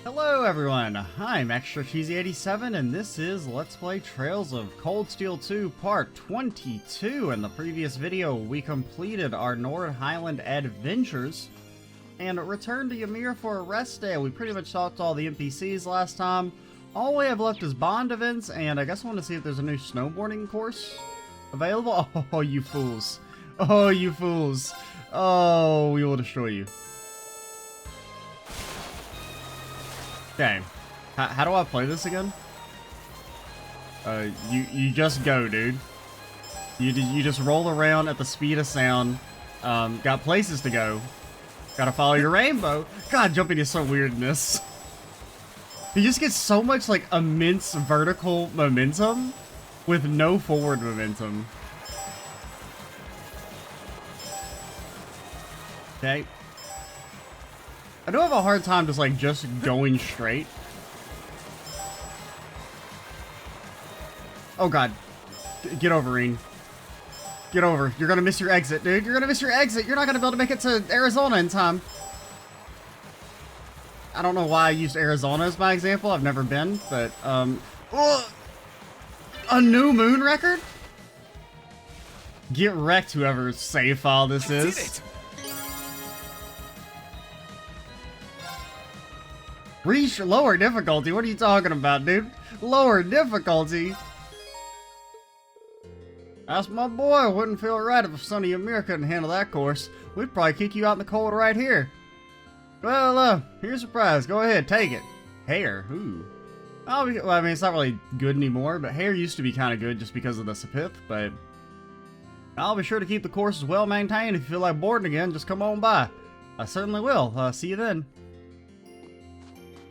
Hello everyone, I'm Extra Cheesy 87 and this is Let's Play Trails of Cold Steel 2 Part 22. In the previous video, we completed our Nord Highland adventures and returned to Ymir for a rest day. We pretty much talked to all the NPCs last time. All we have left is bond events, and I guess I want to see if there's a new snowboarding course available. Oh, you fools. Oh, you fools. Oh, we will destroy you. Okay, how do I play this again? You just go, dude. You just roll around at the speed of sound. Got places to go. Gotta follow your rainbow. God, jumping is so weird in this. You just get so much, like, immense vertical momentum with no forward momentum. Okay. I do have a hard time just going straight. Oh god. Get over, Reen. Get over. You're gonna miss your exit, dude. You're gonna miss your exit. You're not gonna be able to make it to Arizona in time. I don't know why I used Arizona as my example. I've never been, but, a new moon record? Get wrecked, whoever save file this is. Reach lower difficulty? What are you talking about, dude? Lower difficulty? That's my boy. Wouldn't feel right if Sonny Ymir couldn't handle that course. We'd probably kick you out in the cold right here. Well, here's a prize. Go ahead, take it. Hair. Ooh. Well, I mean, it's not really good anymore, but hair used to be kind of good just because of the Sapith, but I'll be sure to keep the courses well maintained. If you feel like boarding again, just come on by. I certainly will. See you then.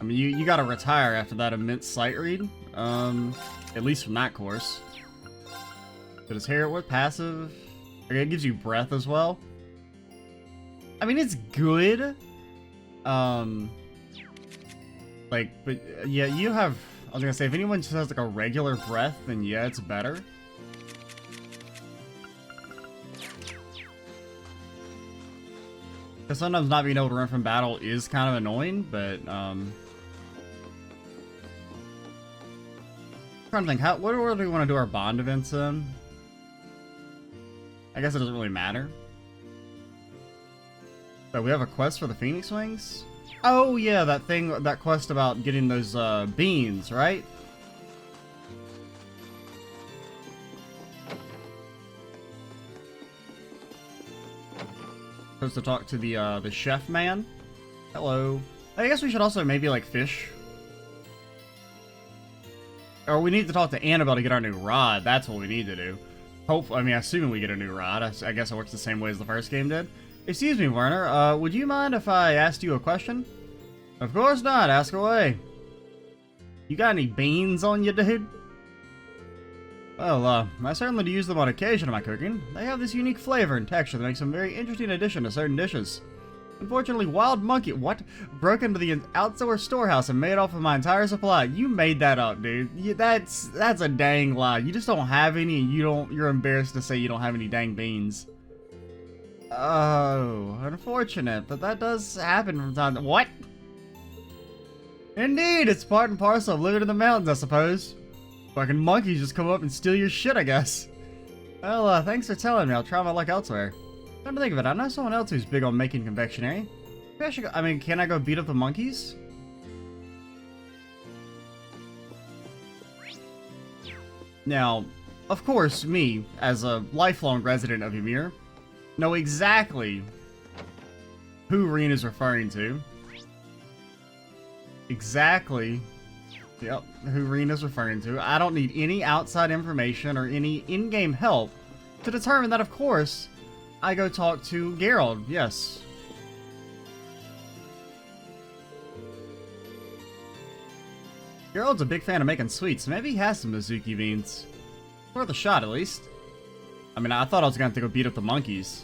I mean, you gotta retire after that immense sight read. At least from that course. But his hair, what passive? Okay, it gives you breath as well. I mean, it's good. But yeah, you have, I was gonna say, if anyone just has like a regular breath, then yeah, it's better. Because sometimes not being able to run from battle is kind of annoying, but, I'm trying to think, what order do we want to do our bond events in? I guess it doesn't really matter. So we have a quest for the Phoenix Wings? Oh yeah, that quest about getting those, beans, right? Supposed to talk to the chef man. Hello. I guess we should also maybe, like, fish. Or we need to talk to Annabelle to get our new rod. That's what we need to do. Hopefully, I mean, assuming we get a new rod. I guess it works the same way as the first game did. Excuse me, Werner. Would you mind if I asked you a question? Of course not. Ask away. You got any beans on you, dude? Well, I certainly do use them on occasion in my cooking. They have this unique flavor and texture that makes them a very interesting addition to certain dishes. Unfortunately, Wild Monkey, broke into the outdoor storehouse and made off of my entire supply. You made that up, dude. That's a dang lie. You just don't have any, and you're embarrassed to say you don't have any dang beans. Oh, unfortunate, but that does happen from time to what? Indeed, it's part and parcel of living in the mountains, I suppose. Fucking monkeys just come up and steal your shit, I guess. Well, thanks for telling me. I'll try my luck elsewhere. Come to think of it, I know someone else who's big on making confectionery. Maybe I should go, I mean, can I go beat up the monkeys? Now, of course, me, as a lifelong resident of Ymir, know exactly who Reen is referring to. Exactly. Yep, who Reen is referring to. I don't need any outside information or any in-game help to determine that, of course, I go talk to Gerald, yes. Gerald's a big fan of making sweets. Maybe he has some Mizuki beans. Worth a shot, at least. I mean, I thought I was going to have to go beat up the monkeys.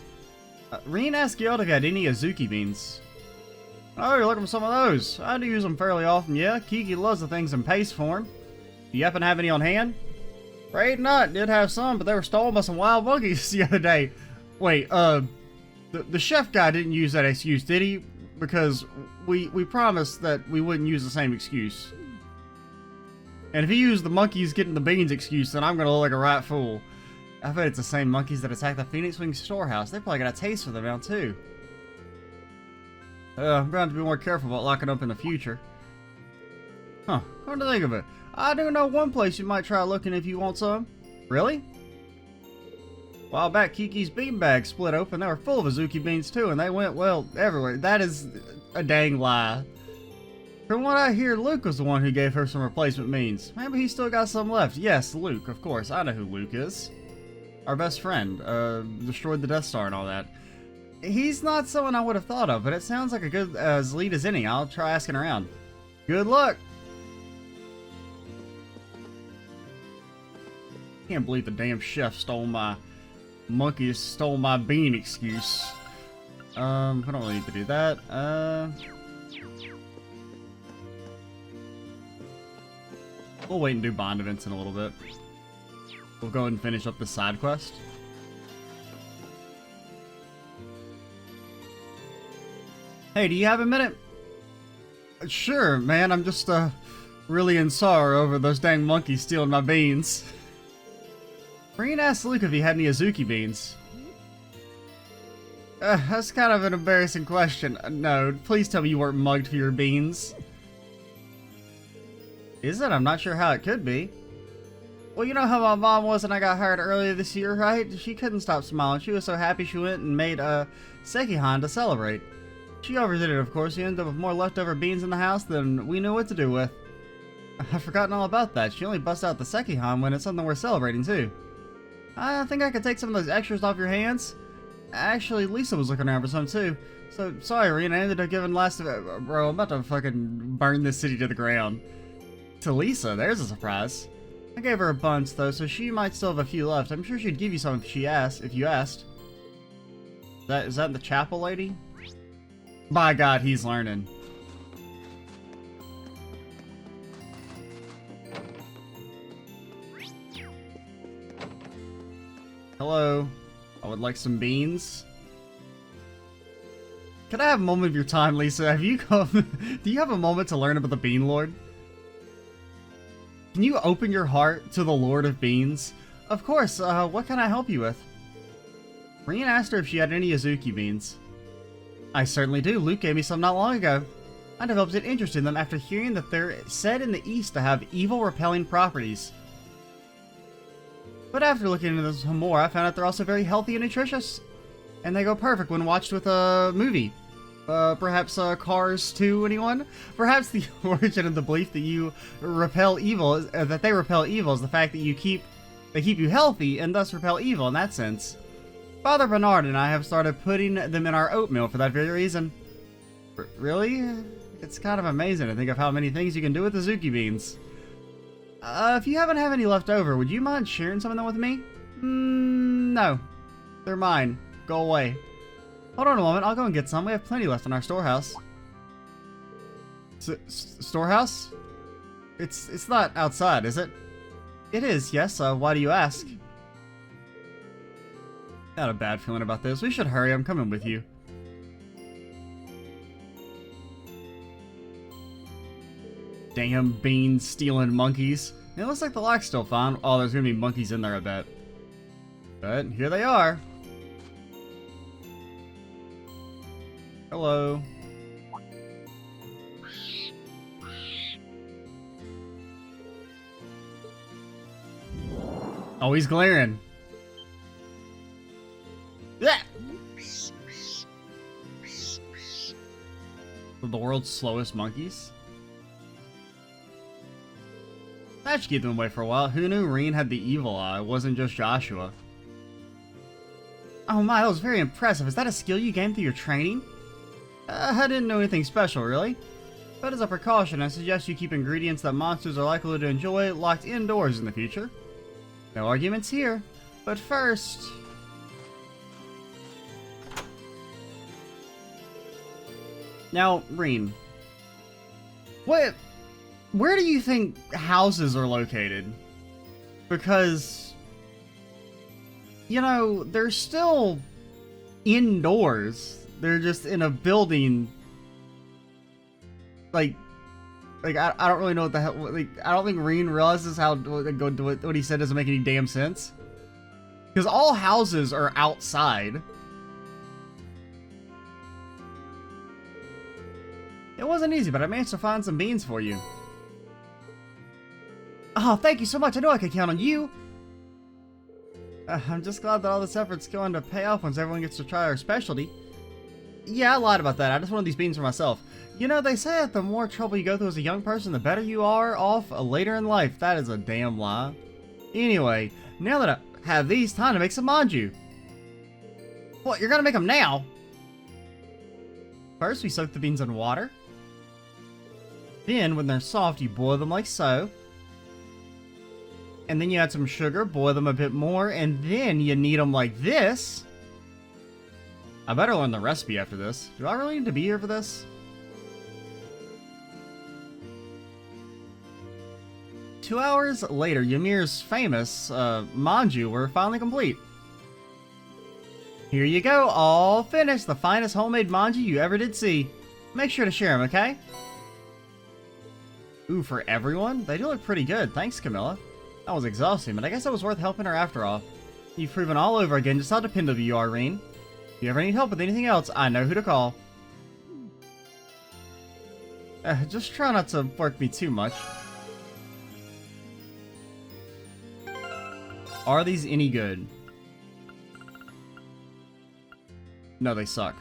Reen asked Gerald if he had any Azuki beans. Oh, you're looking for some of those. I do use them fairly often, yeah. Kiki loves the things in paste form. Do you happen to have any on hand? Afraid not. Did have some, but they were stolen by some wild monkeys the other day. Wait, the chef guy didn't use that excuse, did he? because we promised that we wouldn't use the same excuse. And if you use the monkeys getting the beans excuse, then I'm gonna look like a right fool. I bet it's the same monkeys that attacked the Phoenix Wing storehouse. They probably got a taste for them now too. I'm going to have to be more careful about locking up in the future. Huh, come to think of it, I do know one place you might try looking if you want some. Really? A while back, Kiki's beanbag split open. They were full of Azuki beans too, and they went, well, everywhere. That is a dang lie. From what I hear, Luke was the one who gave her some replacement beans. Maybe he still got some left. Yes, Luke, of course. I know who Luke is. Our best friend. Destroyed the Death Star and all that. He's not someone I would have thought of, but it sounds like a good as lead as any. I'll try asking around. Good luck! Can't believe the damn chef stole my... monkeys stole my bean excuse. I don't really need to do that. We'll wait and do bond events in a little bit. We'll go ahead and finish up the side quest. Hey, do you have a minute? Sure, man. I'm just, really in sorrow over those dang monkeys stealing my beans. Reen asked Luke if he had any Azuki beans. That's kind of an embarrassing question. No, please tell me you weren't mugged for your beans. Is it? I'm not sure how it could be. Well, you know how my mom was when I got hired earlier this year, right? She couldn't stop smiling. She was so happy she went and made a Sekihan to celebrate. She overdid it, of course. She ended up with more leftover beans in the house than we knew what to do with. I've forgotten all about that. She only busts out the Sekihan when it's something we're celebrating, too. I think I could take some of those extras off your hands. Actually, Lisa was looking around for some, too. So, sorry, Reen. I ended up giving last of it. Bro, I'm about to fucking burn this city to the ground. To Lisa, there's a surprise. I gave her a bunch, though, so she might still have a few left. I'm sure she'd give you some if you asked. Is that the chapel lady? By God, he's learning. Hello. I would like some beans. Can I have a moment of your time, Lisa? Have you come... Do you have a moment to learn about the Bean Lord? Can you open your heart to the Lord of Beans? Of course, what can I help you with? Reen asked her if she had any Azuki beans. I certainly do. Luke gave me some not long ago. I developed an interest in them after hearing that they're said in the East to have evil repelling properties. But after looking into this some more, I found out they're also very healthy and nutritious. And they go perfect when watched with a movie. Perhaps Cars 2, anyone? Perhaps the origin of the belief that you repel evil, that they repel evil, is the fact that they keep you healthy and thus repel evil in that sense. Father Bernard and I have started putting them in our oatmeal for that very reason. Really? It's kind of amazing to think of how many things you can do with the Azuki beans. If you happen to have any left over, would you mind sharing some of them with me? No. They're mine. Go away. Hold on a moment, I'll go and get some. We have plenty left in our storehouse. Storehouse? It's not outside, is it? It is, yes. Why do you ask? Not a bad feeling about this. We should hurry. I'm coming with you. Damn bean-stealing monkeys. It looks like the lock's still fine. Oh, there's gonna be monkeys in there, I bet. But here they are. Hello. Oh, he's glaring. Yeah. The world's slowest monkeys? That should keep them away for a while. Who knew Reen had the evil eye? It wasn't just Joshua. Oh my, that was very impressive. Is that a skill you gained through your training? I didn't know anything special, really. But as a precaution, I suggest you keep ingredients that monsters are likely to enjoy locked indoors in the future. No arguments here. But first... Now, Reen. Where do you think houses are located? Because... You know, they're still indoors. They're just in a building like I don't really know what the hell. Like, I don't think Reen realizes how what he said doesn't make any damn sense. Because all houses are outside. It wasn't easy, but I managed to find some beans for you. Oh, thank you so much. I know I could count on you. I'm just glad that all this effort's going to pay off once everyone gets to try our specialty. Yeah, I lied about that. I just wanted these beans for myself. You know, they say that the more trouble you go through as a young person, the better you are off later in life. That is a damn lie. Anyway, now that I have these, time to make some manju. What, you're gonna make them now? First, we soak the beans in water. Then, when they're soft, you boil them like so. And then you add some sugar, boil them a bit more, and then you knead them like this. I better learn the recipe after this. Do I really need to be here for this? 2 hours later, Ymir's famous manju were finally complete. Here you go, all finished. The finest homemade manju you ever did see. Make sure to share them, okay? Ooh, for everyone? They do look pretty good. Thanks, Camilla. That was exhausting, but I guess it was worth helping her after all. You've proven all over again just how dependable you are, Reen. If you ever need help with anything else, I know who to call. Just try not to work me too much. Are these any good? No, they suck.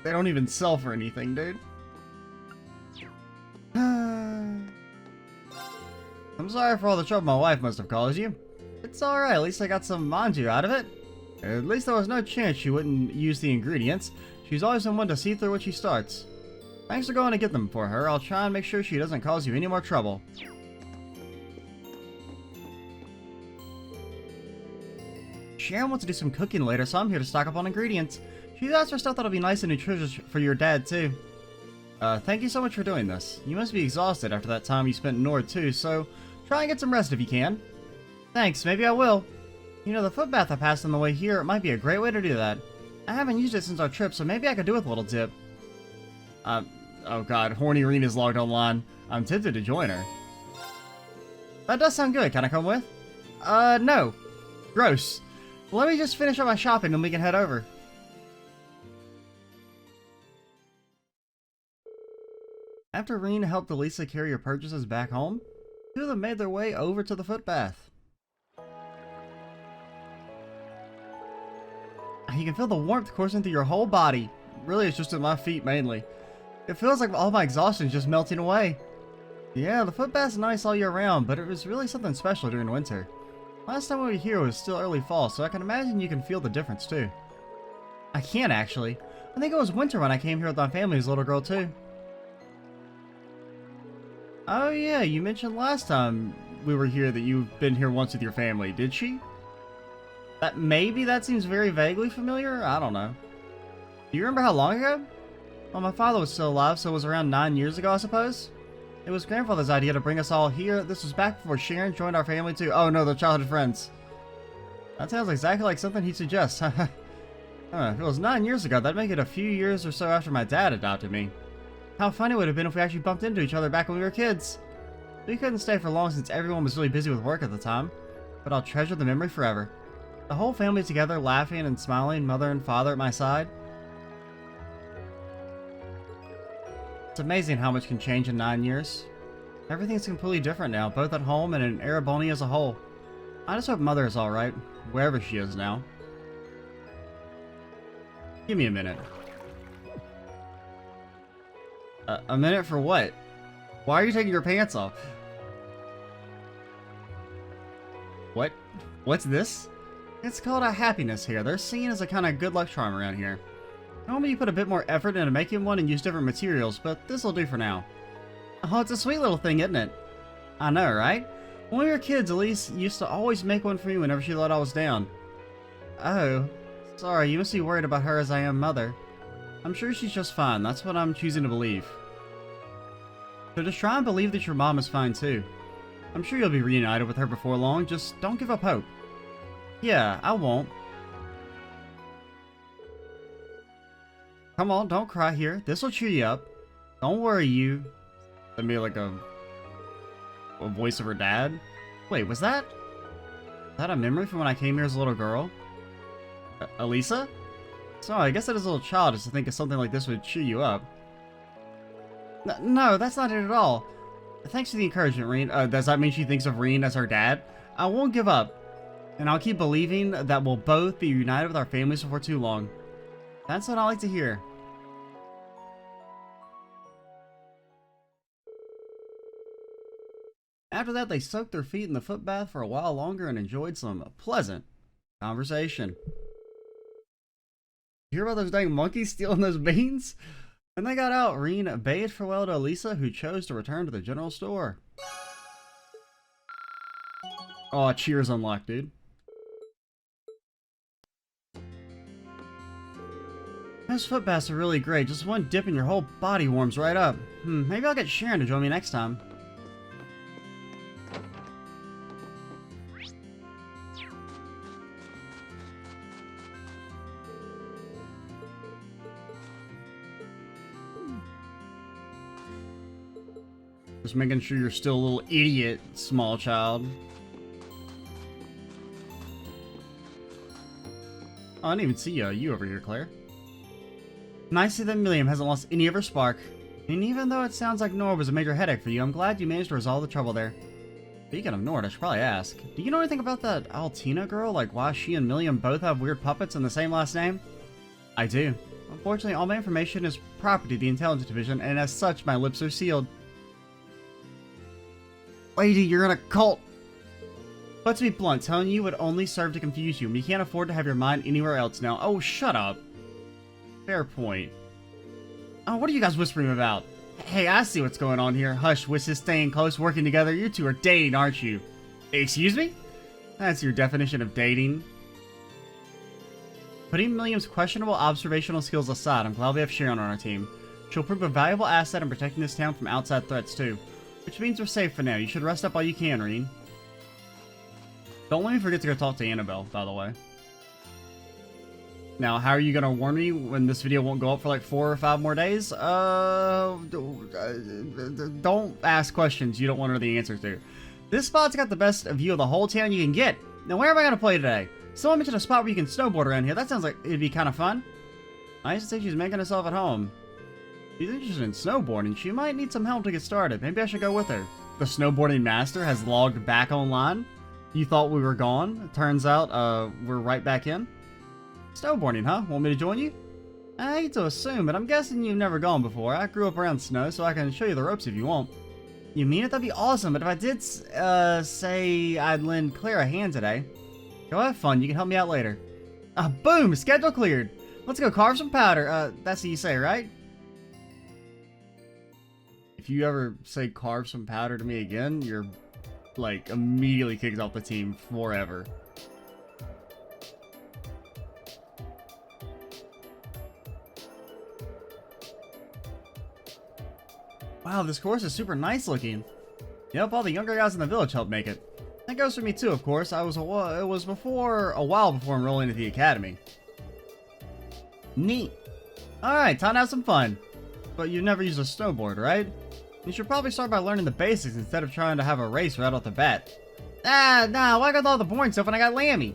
They don't even sell for anything, dude. I'm sorry for all the trouble my wife must have caused you. It's alright, at least I got some manju out of it. At least there was no chance she wouldn't use the ingredients. She's always been one to see through what she starts. Thanks for going to get them for her. I'll try and make sure she doesn't cause you any more trouble. Sharon wants to do some cooking later, so I'm here to stock up on ingredients. She's asked for stuff that'll be nice and nutritious for your dad, too. Thank you so much for doing this. You must be exhausted after that time you spent in Nord, too, so try and get some rest if you can. Thanks, maybe I will. You know, the foot bath I passed on the way here, it might be a great way to do that. I haven't used it since our trip, so maybe I could do with a little dip. Oh god, Horny Reen is logged online. I'm tempted to join her. That does sound good. Can I come with? No. Gross. Let me just finish up my shopping and we can head over. After Reen helped Elisa carry her purchases back home, two of them made their way over to the foot bath. You can feel the warmth coursing through your whole body. Really, it's just at my feet mainly. It feels like all my exhaustion is just melting away. Yeah, the foot bath's nice all year round, but it was really something special during winter. Last time we were here was still early fall, so I can imagine you can feel the difference too. I can actually. I think it was winter when I came here with my family as a little girl too. Oh yeah, you mentioned last time we were here that you've been here once with your family, did she? Maybe that seems very vaguely familiar? I don't know. Do you remember how long ago? Well, my father was still alive, so it was around 9 years ago, I suppose. It was grandfather's idea to bring us all here. This was back before Sharon joined our family too. Oh no, they're childhood friends. That sounds exactly like something he'd suggest. If it was 9 years ago, that'd make it a few years or so after my dad adopted me. How funny it would have been if we actually bumped into each other back when we were kids. We couldn't stay for long since everyone was really busy with work at the time, but I'll treasure the memory forever. The whole family together, laughing and smiling, mother and father at my side. It's amazing how much can change in 9 years. Everything's completely different now, both at home and in Erebony as a whole. I just hope Mother is alright, wherever she is now. Give me a minute. A minute for what? Why are you taking your pants off? What? What's this? It's called a happiness hair. They're seen as a kind of good luck charm around here. Normally you put a bit more effort into making one and use different materials, but this'll do for now. Oh, it's a sweet little thing, isn't it? I know, right? When we were kids, Elise used to always make one for me whenever she thought I was down. Oh, sorry, you must be worried about her as I am Mother. I'm sure she's just fine. That's what I'm choosing to believe. So just try and believe that your mom is fine too. I'm sure you'll be reunited with her before long. Just don't give up hope. Yeah, I won't. Come on, don't cry here. This'll cheer you up. Don't worry, you. That'd be like a voice of her dad. Wait, was that a memory from when I came here as a little girl? Elisa? So I guess that is a little childish to think of something like this would cheer you up. No, that's not it at all. Thanks for the encouragement, Reen. Does that mean she thinks of Reen as her dad? I won't give up. And I'll keep believing that we'll both be united with our families before too long. That's what I like to hear. After that, they soaked their feet in the foot bath for a while longer and enjoyed some pleasant conversation. You hear about those dang monkeys stealing those beans? When they got out, Reen bade farewell to Elisa, who chose to return to the general store. Oh, cheers unlocked, dude. Those foot baths are really great. Just one dip and your whole body warms right up. Maybe I'll get Sharon to join me next time. Just making sure you're still a little idiot, small child. Oh, I didn't even see you over here, Claire. Nice to see that Milliam hasn't lost any of her spark. And even though it sounds like Nord was a major headache for you, I'm glad you managed to resolve the trouble there. Speaking of Nord, I should probably ask, do you know anything about that Altina girl? Like why she and Milliam both have weird puppets and the same last name? I do. Unfortunately, all my information is property of the Intelligence Division, and as such, my lips are sealed. Lady, you're in a cult! But to be blunt, telling you would only serve to confuse you, and you can't afford to have your mind anywhere else now. Oh, shut up. Fair point. Oh, what are you guys whispering about? Hey, I see what's going on here. Hush, wishes staying close, working together. You two are dating, aren't you? Excuse me? That's your definition of dating. Putting Milliam's questionable observational skills aside, I'm glad we have Sharon on our team. She'll prove a valuable asset in protecting this town from outside threats, too. Which means we're safe for now. You should rest up all you can, Reen. Don't let me forget to go talk to Annabelle, by the way. Now, how are you going to warn me when this video won't go up for like 4 or 5 more days? Don't ask questions you don't want to know the answers to. This spot's got the best view of the whole town you can get. Now, where am I going to play today? Someone mentioned a spot where you can snowboard around here. That sounds like it'd be kind of fun. I used to say she's making herself at home. She's interested in snowboarding. She might need some help to get started. Maybe I should go with her. The snowboarding master has logged back online. You thought we were gone. It turns out, we're right back in. Snowboarding, huh? Want me to join you? I hate to assume, but I'm guessing you've never gone before. I grew up around snow, so I can show you the ropes if you want. You mean it? That'd be awesome, but if I did, say I'd lend Claire a hand today. Go have fun. You can help me out later. Boom! Schedule cleared. Let's go carve some powder. That's what you say, right? If you ever say carve some powder to me again, you're, like, immediately kicked off the team forever. Wow, this course is super nice looking. Yep, all the younger guys in the village helped make it. That goes for me too, of course. It was a while before enrolling at the academy. Neat. Alright, time to have some fun. But you've never used a snowboard, right? You should probably start by learning the basics instead of trying to have a race right off the bat. Nah, why got all the boring stuff when I got Lammy?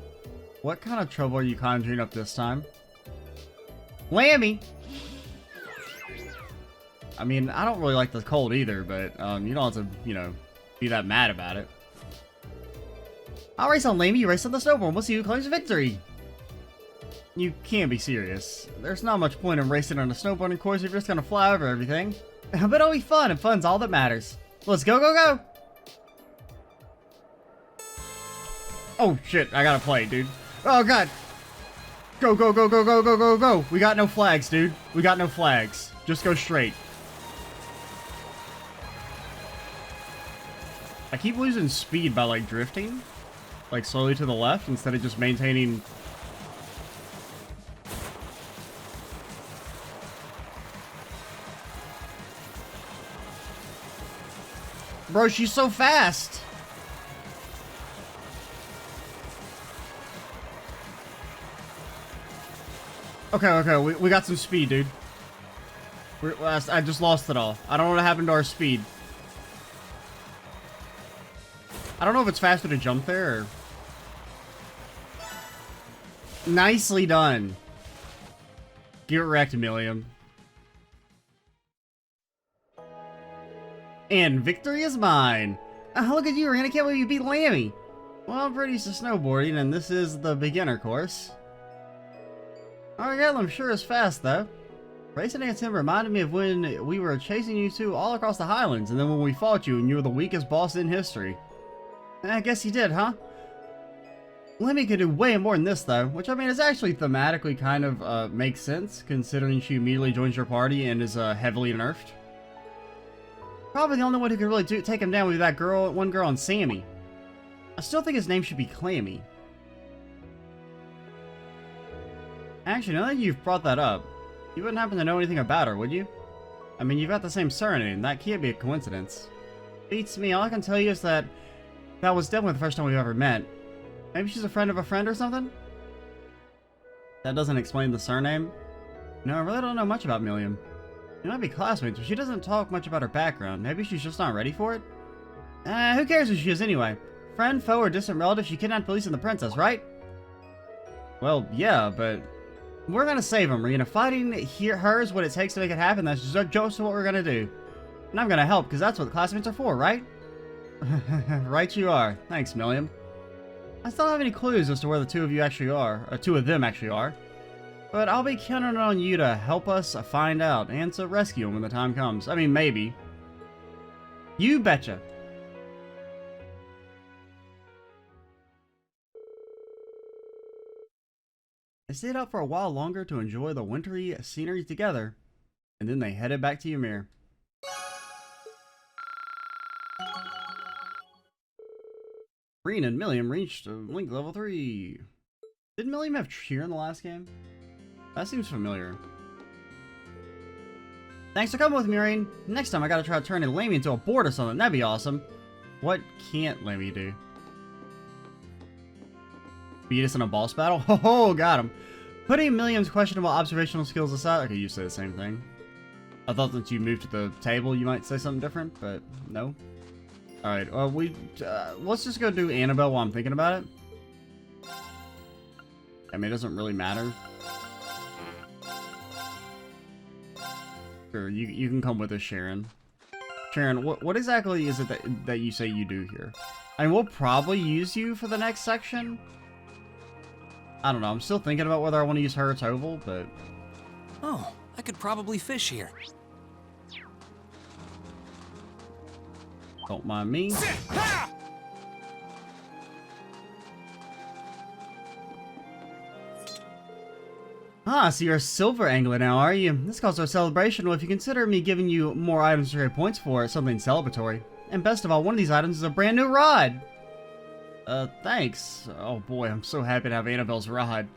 What kind of trouble are you conjuring up this time? Lammy! I mean, I don't really like the cold either, but you don't have to, you know, be that mad about it. I'll race on Lammy, you race on the snowboard, we'll see who claims victory! You can't be serious. There's not much point in racing on a snowboarding course if you're just gonna fly over everything. But it'll be fun, and fun's all that matters. Let's go, go, go! Oh shit, I gotta play, dude. Oh god! Go, go, go, go, go, go, go, go! We got no flags, dude. We got no flags. Just go straight. I keep losing speed by, like, drifting. Like, slowly to the left, instead of just maintaining... Bro, she's so fast! Okay, we got some speed, dude. I just lost it all. I don't know what happened to our speed. I don't know if it's faster to jump there or... Nicely done. Get wrecked, Milliam. And victory is mine. Look at you, Ryan. I can't believe you beat Lammy. Well, I'm pretty used to snowboarding, and this is the beginner course. I'm sure is fast, though. Racing against him reminded me of when we were chasing you two all across the Highlands, and then when we fought you and you were the weakest boss in history. I guess you did, huh? Lemmy could do way more than this, though, which, I mean, is actually thematically kind of makes sense, considering she immediately joins your party and is heavily nerfed. Probably the only one who could really take him down would be that girl, one girl on Sammy. I still think his name should be Clammy. Actually, now that you've brought that up, you wouldn't happen to know anything about her, would you? I mean, you've got the same surname. That can't be a coincidence. Beats me. All I can tell you is that that was definitely the first time we've ever met. Maybe she's a friend of a friend or something? That doesn't explain the surname. No, I really don't know much about Milliam. You might be classmates, but she doesn't talk much about her background. Maybe she's just not ready for it? Who cares who she is anyway? Friend, foe, or distant relative, she kidnapped police and the princess, right? Well, yeah, but... we're gonna save him, Rena. Fighting her is what it takes to make it happen. That's just what we're gonna do. And I'm gonna help, because that's what the classmates are for, right? Right you are. Thanks, Milliam. I still don't have any clues as to where the two of you actually are, or two of them actually are. But I'll be counting on you to help us find out, and to rescue them when the time comes. I mean, maybe. You betcha. They stayed out for a while longer to enjoy the wintry scenery together, and then they headed back to Ymir. Reen and Milliam reached Link level 3. Did Milliam have cheer in the last game? That seems familiar. Thanks for coming with me, Reen. Next time I gotta try turning Lammy into a board or something. That'd be awesome. What can't Lammy do? Beat us in a boss battle? Ho, got him. Putting Milliam's questionable observational skills aside... okay, you say the same thing. I thought that you moved to the table, you might say something different, but no. Alright, well, let's just go do Annabelle while I'm thinking about it. I mean, it doesn't really matter. Sure, you can come with us, Sharon. Sharon, what exactly is it that you say you do here? I mean, we'll probably use you for the next section. I don't know, I'm still thinking about whether I want to use her or Toval, but... oh, I could probably fish here. Don't mind me. Ah, so you're a silver angler now, are you? This calls for a celebration. Well, if you consider me giving you more items to trade points for, something celebratory. And best of all, one of these items is a brand new rod. Thanks. Oh boy, I'm so happy to have Annabelle's rod.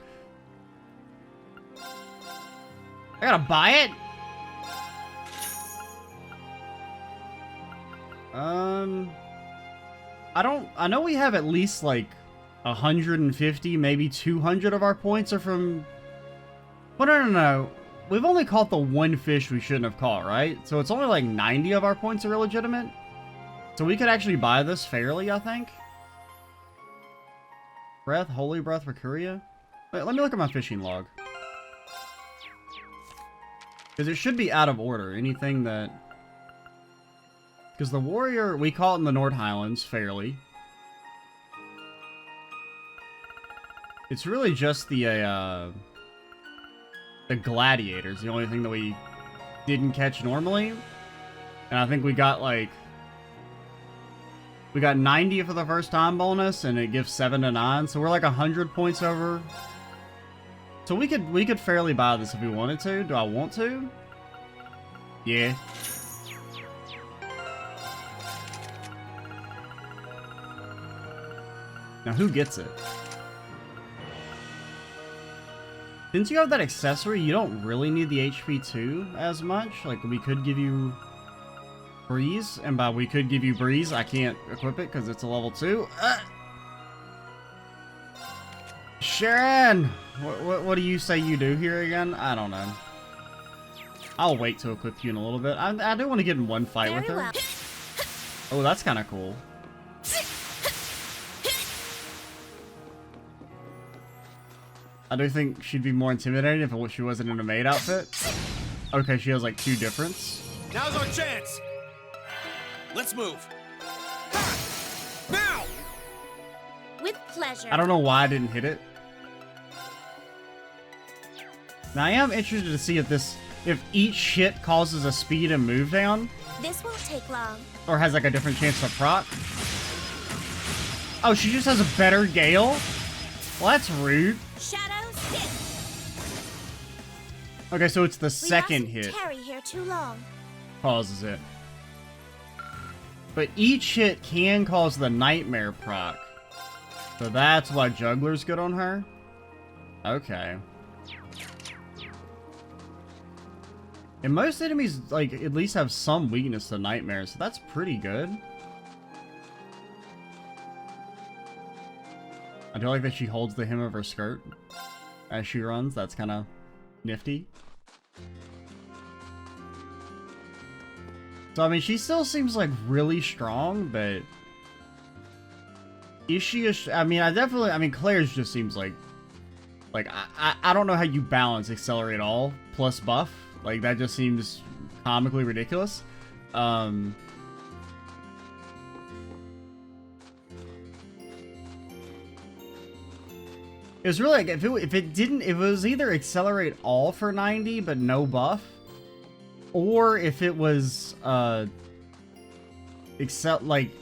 I gotta buy it? I know we have at least like 150, maybe 200 of our points are from... well, no. We've only caught the one fish we shouldn't have caught, right? So it's only like 90 of our points are illegitimate. So we could actually buy this fairly, I think. Breath, Holy Breath, Mercuria. Wait, let me look at my fishing log. Because it should be out of order. Anything that... because the warrior, we caught in the North Highlands, fairly. It's really just the gladiators, the only thing that we didn't catch normally. And I think we got like... we got 90 for the first time bonus, and it gives 7 to 9, so we're like 100 points over. So we could fairly buy this if we wanted to. Do I want to? Yeah. Now who gets it? Since you have that accessory, you don't really need the HP 2 as much. Like, we could give you Breeze, and by we could give you Breeze, I can't equip it because it's a level 2. Sharon! What do you say you do here again? I don't know. I'll wait to equip you in a little bit. I do want to get in one fight with her. Well. Oh, that's kind of cool. I do think she'd be more intimidating if she wasn't in a maid outfit. Okay, she has like 2 difference. Now's our chance. Let's move. Ha! Now! With pleasure. I don't know why I didn't hit it. Now I am interested to see if each shit causes a speed and move down, This won't take long. or has like a different chance to proc. Oh, she just has a better gale? Well, that's rude. Shadows hit. Okay, so it's the We second mustn't hit tarry here too long. causes it. But each hit can cause the nightmare proc. So that's why Juggler's good on her? Okay. And most enemies, like, at least have some weakness to nightmare, so that's pretty good. I do like that she holds the hem of her skirt as she runs. That's kind of nifty. So, I mean, she still seems, like, really strong, but... Is she I mean, Claire's just seems like... I don't know how you balance Accelerate All plus buff. Like, that just seems comically ridiculous. It was really like, if it was either Accelerate All for 90 but no buff, or if it was like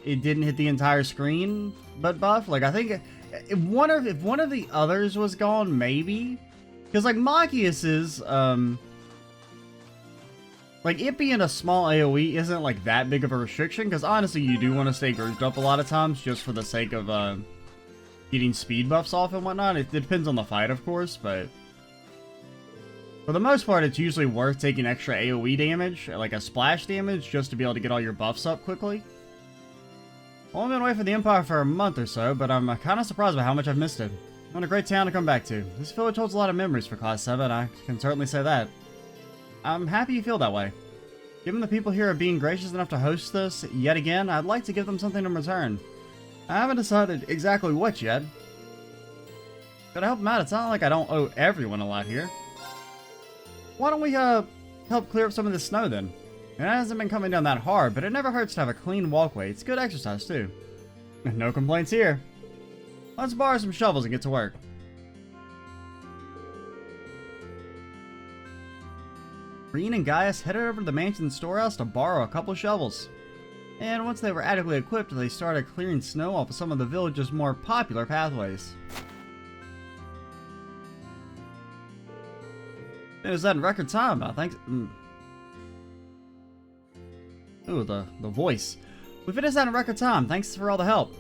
it didn't hit the entire screen but buff. Like, I think if one of the others was gone, maybe, because like Machias's like, it being a small AoE isn't like that big of a restriction, because honestly you do want to stay grouped up a lot of times just for the sake of getting speed buffs off and whatnot. It depends on the fight, of course, but for the most part, it's usually worth taking extra AoE damage, like a splash damage, just to be able to get all your buffs up quickly. Well, I've been away from the Empire for a month or so, but I'm kind of surprised by how much I've missed it. What a great town to come back to. This village holds a lot of memories for Class 7, I can certainly say that. I'm happy you feel that way. Given the people here are being gracious enough to host this yet again, I'd like to give them something in return. I haven't decided exactly what yet. Gotta help them out. It's not like I don't owe everyone a lot here. Why don't we, help clear up some of the snow then? It hasn't been coming down that hard, but it never hurts to have a clean walkway. It's good exercise, too. No complaints here. Let's borrow some shovels and get to work. Reen and Gaius headed over to the mansion storehouse to borrow a couple shovels. And once they were adequately equipped, they started clearing snow off of some of the village's more popular pathways. It was that in record time, I think. Ooh, the voice. We finished that in record time, thanks for all the help.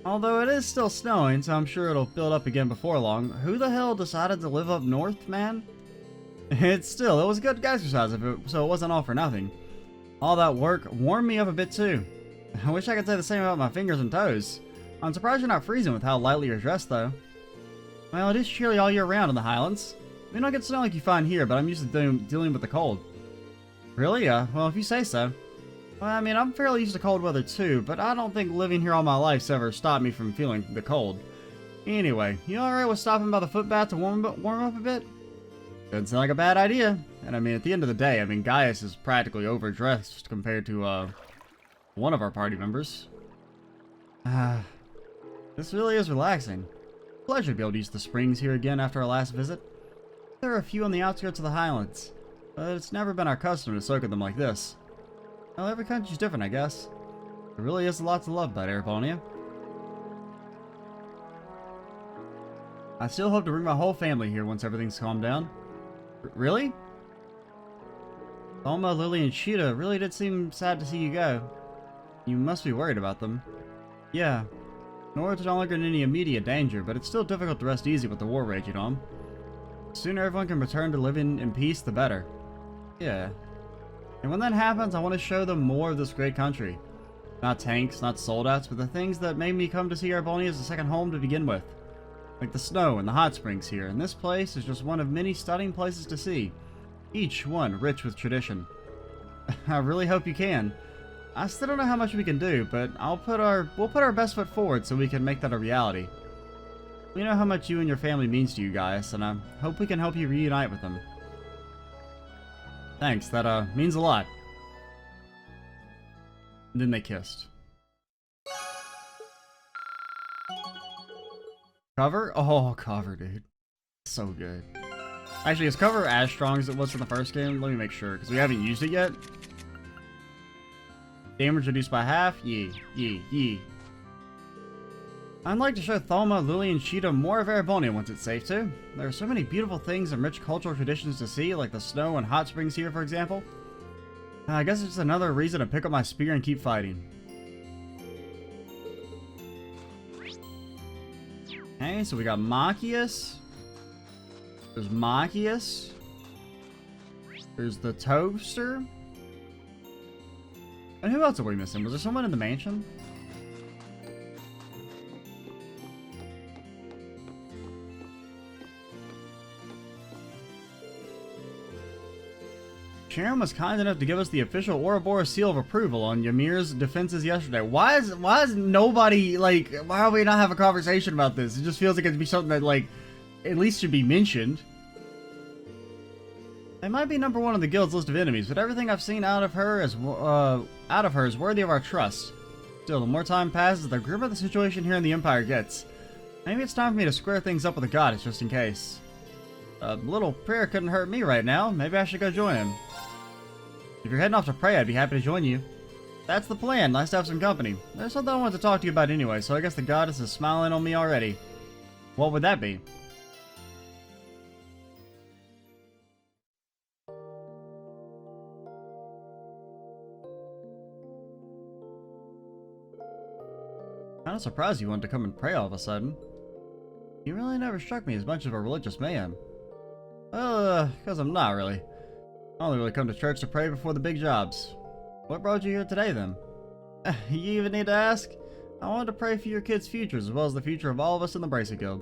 Although it is still snowing, so I'm sure it'll build up again before long. Who the hell decided to live up north, man? It was a good exercise, so it wasn't all for nothing. All that work warmed me up a bit too. I wish I could say the same about my fingers and toes. I'm surprised you're not freezing with how lightly you're dressed, though. Well, it is chilly all year round in the Highlands. We don't get snow like you find here, but I'm used to dealing with the cold. Really? Well, if you say so. Well, I mean, I'm fairly used to cold weather too, but I don't think living here all my life's ever stopped me from feeling the cold. Anyway, you alright with stopping by the footbath to warm up a bit? Doesn't sound like a bad idea. And I mean, at the end of the day, I mean, Gaius is practically overdressed compared to, one of our party members. This really is relaxing. Pleasure to be able to use the springs here again after our last visit. There are a few on the outskirts of the Highlands, but it's never been our custom to soak in them like this. Well, every country's different, I guess. There really is a lot to love about Arabonia. I still hope to bring my whole family here once everything's calmed down. Really? Thelma, Lily, and Sheeta really did seem sad to see you go. You must be worried about them. Yeah. Norward's no longer in any immediate danger, but it's still difficult to rest easy with the war raging on. The sooner everyone can return to living in peace, the better. Yeah. And when that happens, I want to show them more of this great country. Not tanks, not soldats, but the things that made me come to see Arbonia as a second home to begin with. like the snow and the hot springs here, and this place is just one of many stunning places to see, each one rich with tradition. I really hope you can. I still don't know how much we can do, but we'll put our best foot forward so we can make that a reality. We know how much you and your family means to you guys, and I hope we can help you reunite with them. Thanks, that means a lot. And then they kissed. Cover? Oh, cover, dude. So good. Actually, is cover as strong as it was in the first game? Let me make sure, because we haven't used it yet. Damage reduced by half? Yee. I'd like to show Thalma, Lily, and Sheeta more of Erebonia once it's safe to. There are so many beautiful things and rich cultural traditions to see, like the snow and hot springs here, for example. I guess it's just another reason to pick up my spear and keep fighting. Okay, so we got Machias. There's Machias. There's the Toaster. And who else are we missing? Was there someone in the mansion? Sharon was kind enough to give us the official Ouroboros seal of approval on Ymir's defenses yesterday. Why is nobody, like, why do we not have a conversation about this? It just feels like it'd be something that, like, at least should be mentioned. They might be number one on the guild's list of enemies, but everything I've seen out of her is worthy of our trust. Still, the more time passes, the grimmer the situation here in the Empire gets. Maybe it's time for me to square things up with the goddess, just in case. A little prayer couldn't hurt me right now. Maybe I should go join him. If you're heading off to pray, I'd be happy to join you. That's the plan. Nice to have some company. There's something I wanted to talk to you about anyway, so I guess the goddess is smiling on me already. What would that be? Kinda surprised you wanted to come and pray all of a sudden. You really never struck me as much of a religious man. Well, because I'm not really. I only really come to church to pray before the big jobs. What brought you here today, then? You even need to ask? I wanted to pray for your kids' futures, as well as the future of all of us in the Bracer Guild.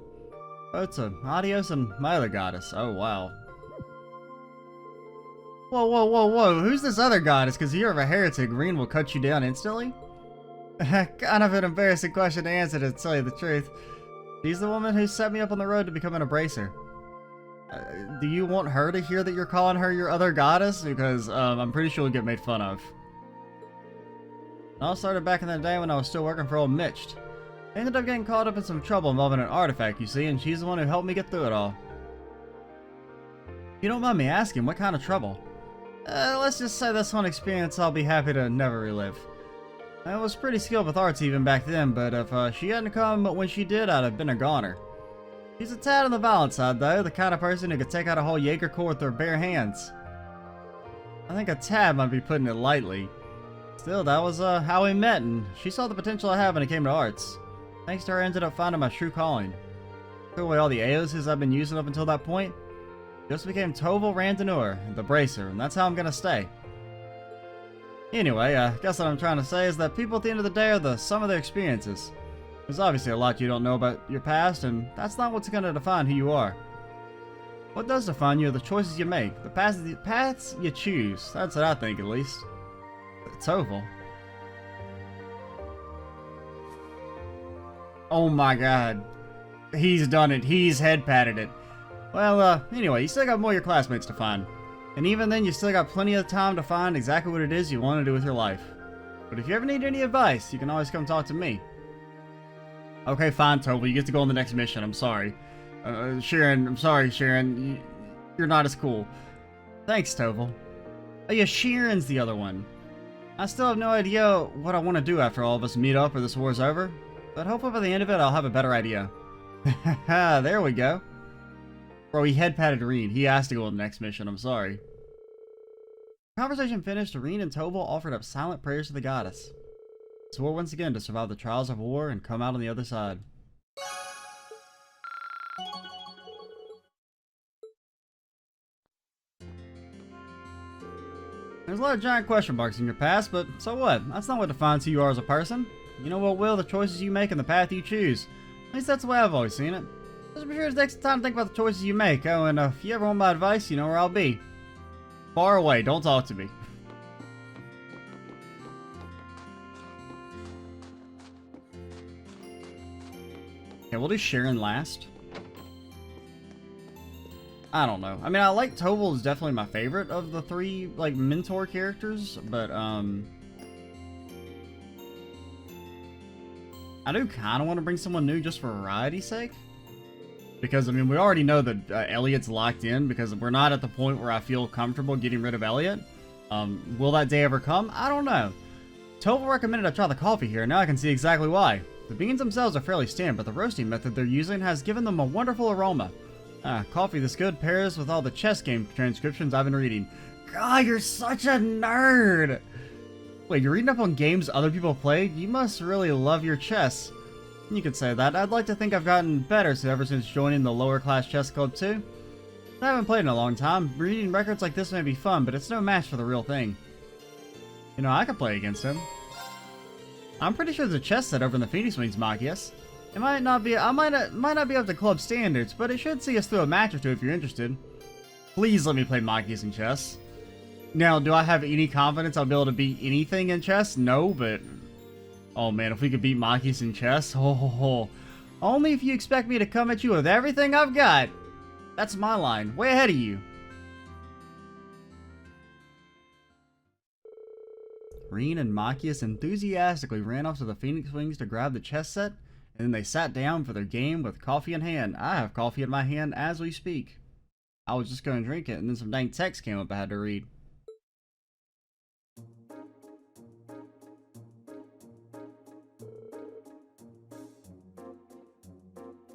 Both to Adios and my other goddess. Oh, wow. Whoa. Who's this other goddess? Because you're a heretic, Reen will cut you down instantly? Kind of an embarrassing question to answer, to tell you the truth. She's the woman who set me up on the road to becoming a bracer. Do you want her to hear that you're calling her your other goddess? Because I'm pretty sure you'll get made fun of. It all started back in the day when I was still working for old Mitched. I ended up getting caught up in some trouble involving an artifact, you see, and she's the one who helped me get through it all. If you don't mind me asking, what kind of trouble? Let's just say this one experience I'll be happy to never relive. I was pretty skilled with arts even back then, but if she hadn't come when she did, I'd have been a goner. She's a tad on the violent side, though, the kind of person who could take out a whole Jaeger corps with their bare hands. I think a tad might be putting it lightly. Still, that was how we met, and she saw the potential I had when it came to arts. Thanks to her, I ended up finding my true calling. Threw away all the aliases I've been using up until that point. Just became Toval Randanur, the Bracer, and that's how I'm gonna stay. Anyway, I guess what I'm trying to say is that people at the end of the day are the sum of their experiences. There's obviously a lot you don't know about your past, and that's not what's gonna define who you are. What does define you are the choices you make, the paths you choose. That's what I think, at least. Toval. Oh my god. He's done it. He's head-patted it. Well, anyway, you still got more of your classmates to find. And even then, you still got plenty of time to find exactly what it is you want to do with your life. But if you ever need any advice, you can always come talk to me. Okay, fine, Toval. You get to go on the next mission. I'm sorry. Sharon, I'm sorry, Sharon. You're not as cool. Thanks, Toval. Oh yeah, Sharon's the other one. I still have no idea what I want to do after all of us meet up or this war's over. But hopefully by the end of it, I'll have a better idea. Haha, there we go. Bro, he head-patted Reen. He asked to go on the next mission. I'm sorry. Conversation finished, Reen and Toval offered up silent prayers to the goddess. Swore once again to survive the trials of war and come out on the other side. There's a lot of giant question marks in your past, but so what? That's not what defines who you are as a person. You know what will? The choices you make and the path you choose. At least that's the way I've always seen it. Just be sure to take some time to think about the choices you make. Oh, and if you ever want my advice, you know where I'll be. Far away, don't talk to me. Okay, we'll do Sharon last. I don't know. I mean, I like Toval is definitely my favorite of the three, like, mentor characters, but, I do kind of want to bring someone new just for variety's sake. Because, I mean, we already know that Elliot's locked in because we're not at the point where I feel comfortable getting rid of Elliot. Will that day ever come? I don't know. Toval recommended I try the coffee here, and now I can see exactly why. The beans themselves are fairly standard, but the roasting method they're using has given them a wonderful aroma. Coffee this good pairs with all the chess game transcriptions I've been reading. God, you're such a nerd! Wait, you're reading up on games other people played? You must really love your chess. You could say that. I'd like to think I've gotten better ever since joining the lower class chess club too. I haven't played in a long time. Reading records like this may be fun, but it's no match for the real thing. You know, I could play against him. I'm pretty sure there's a chess set over in the Phoenix Wings, Machias. It might not be. I might not be up to club standards, but it should see us through a match or two if you're interested. Please let me play Machias in chess. Now, do I have any confidence I'll be able to beat anything in chess? No, but oh man, if we could beat Machias in chess, oh. Only if you expect me to come at you with everything I've got. That's my line, way ahead of you. Reen and Machias enthusiastically ran off to the Phoenix Wings to grab the chess set, and then they sat down for their game with coffee in hand. I have coffee in my hand as we speak. I was just going to drink it, and then some dang text came up I had to read.